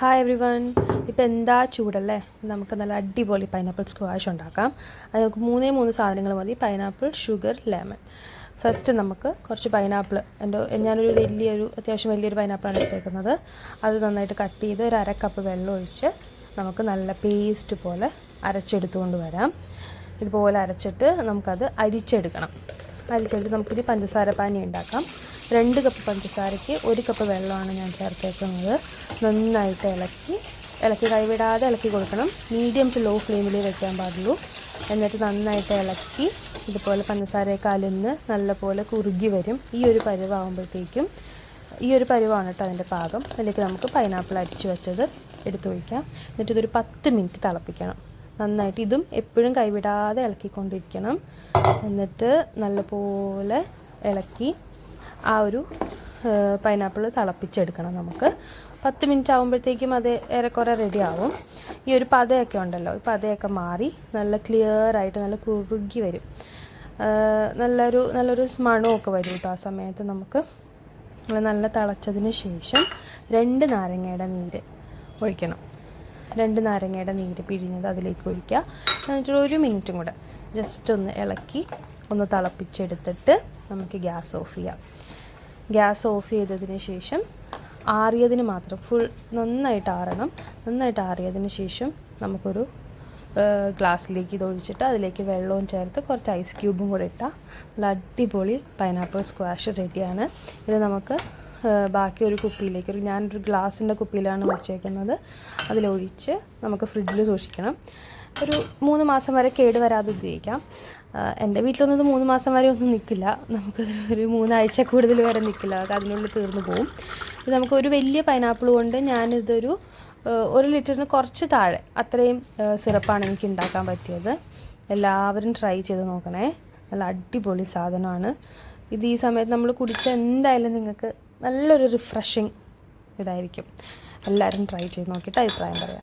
Hi every one. ഇപ്പോൾ എന്താ ചൂടല്ലേ, നമുക്ക് നല്ല അടിപൊളി പൈനാപ്പിൾ സ്ക്വാഷ് ഉണ്ടാക്കാം. അത് നമുക്ക് മൂന്ന് സാധനങ്ങൾ മതി: പൈനാപ്പിൾ, ഷുഗർ, ലെമൺ. ഫസ്റ്റ് നമുക്ക് കുറച്ച് പൈനാപ്പിൾ, ഞാനൊരു അത്യാവശ്യം വലിയൊരു പൈനാപ്പിളാണ് എടുത്തേക്കുന്നത്. അത് നന്നായിട്ട് കട്ട് ചെയ്ത് ഒരു 1/2 കപ്പ് വെള്ളം ഒഴിച്ച് നമുക്ക് നല്ല പേസ്റ്റ് പോലെ അരച്ചെടുത്തുകൊണ്ട് വരാം. ഇതുപോലെ അരച്ചിട്ട് നമുക്കത് അരിച്ചെടുത്ത് നമുക്കൊരു പഞ്ചസാര പാനി ഉണ്ടാക്കാം. 2 കപ്പ് പഞ്ചസാരയ്ക്ക് 1 കപ്പ് വെള്ളമാണ് ഞാൻ ചേർത്തേക്കുന്നത്. നന്നായിട്ട് ഇളക്കി കൈവിടാതെ ഇളക്കി കൊടുക്കണം. മീഡിയം ടു ലോ ഫ്ലെയിമിൽ വെക്കാൻ പാടുള്ളൂ. എന്നിട്ട് നന്നായിട്ട് ഇളക്കി ഇതുപോലെ പഞ്ചസാരയൊക്കെ അലിന്ന് നല്ലപോലെ കുറുകി വരും. ഈ ഒരു പരുവാകുമ്പോഴത്തേക്കും, ഈ ഒരു പരുവാണ് കേട്ടോ അതിൻ്റെ പാകം. അതിലേക്ക് നമുക്ക് പൈനാപ്പിൾ അരിച്ച് വെച്ചത് എടുത്തൊഴിക്കാം. എന്നിട്ട് ഇതൊരു 10 മിനിറ്റ് തിളപ്പിക്കണം നന്നായിട്ട്. ഇതും എപ്പോഴും കൈവിടാതെ ഇളക്കിക്കൊണ്ടിരിക്കണം. എന്നിട്ട് നല്ലപോലെ ഇളക്കി ആ ഒരു പൈനാപ്പിൾ തിളപ്പിച്ചെടുക്കണം. നമുക്ക് 10 മിനിറ്റ് ആകുമ്പോഴത്തേക്കും അത് ഏറെക്കുറെ റെഡി ആവും. ഈ ഒരു പതയൊക്കെ ഉണ്ടല്ലോ, ഈ പതയൊക്കെ മാറി നല്ല ക്ലിയർ ആയിട്ട് നല്ല കുറുകി വരും. നല്ലൊരു മണമൊക്കെ വരും കേട്ടോ. ആ സമയത്ത് നമുക്ക് നല്ല തിളച്ചതിന് ശേഷം 2 നാരങ്ങയുടെ നീര് ഒഴിക്കണം. 2 നാരങ്ങയുടെ നീര് പിഴിഞ്ഞത് അതിലേക്ക് ഒഴിക്കുക. എന്നിട്ട് 1 മിനിറ്റും കൂടെ ജസ്റ്റ് ഒന്ന് ഇളക്കി ഒന്ന് തിളപ്പിച്ചെടുത്തിട്ട് നമുക്ക് ഗ്യാസ് ഓഫ് ചെയ്യാം. ഗ്യാസ് ഓഫ് ചെയ്തതിന് ശേഷം ആറിയതിന് മാത്രം നന്നായിട്ട് ആറണം. നന്നായിട്ട് ആറിയതിന് ശേഷം നമുക്കൊരു ഗ്ലാസ്സിലേക്ക് ഇതൊഴിച്ചിട്ട് അതിലേക്ക് വെള്ളവും ചേർത്ത് കുറച്ച് ഐസ് ക്യൂബും കൂടെ ഇട്ടാൽ നല്ല അടിപൊളി പൈനാപ്പിൾ സ്ക്വാഷ് റെഡിയാണ്. ഇത് നമുക്ക് ബാക്കി ഒരു കുപ്പിയിലേക്ക്, ഞാനൊരു ഗ്ലാസിൻ്റെ കുപ്പിയിലാണ് വെച്ചേക്കുന്നത്, അതിലൊഴിച്ച് നമുക്ക് ഫ്രിഡ്ജിൽ സൂക്ഷിക്കണം. ഒരു 3 മാസം വരെ കേട് വരാതെ ഉപയോഗിക്കാം. എൻ്റെ വീട്ടിലൊന്നും ഇത് 3 മാസം വരെ ഒന്നും നിൽക്കില്ല. നമുക്കതൊരു 3 ആഴ്ച കൂടുതൽ വരെ നിൽക്കില്ല, അത് അതിനുള്ളിൽ തീർന്നു പോകും. ഇത് നമുക്ക് ഒരു വലിയ പൈനാപ്പിൾ കൊണ്ട് ഞാനിതൊരു 1 ലിറ്ററിന് കുറച്ച് താഴെ അത്രയും സിറപ്പാണ് എനിക്ക് ഉണ്ടാക്കാൻ പറ്റിയത്. എല്ലാവരും ട്രൈ ചെയ്ത് നോക്കണേ. നല്ല അടിപൊളി സാധനമാണ് ഇത്. ഈ സമയത്ത് നമ്മൾ കുടിച്ചാൽ എന്തായാലും നിങ്ങൾക്ക് നല്ലൊരു റിഫ്രഷിങ് ഇതായിരിക്കും. എല്ലാവരും ട്രൈ ചെയ്ത് നോക്കിയിട്ട് അഭിപ്രായം പറയാം.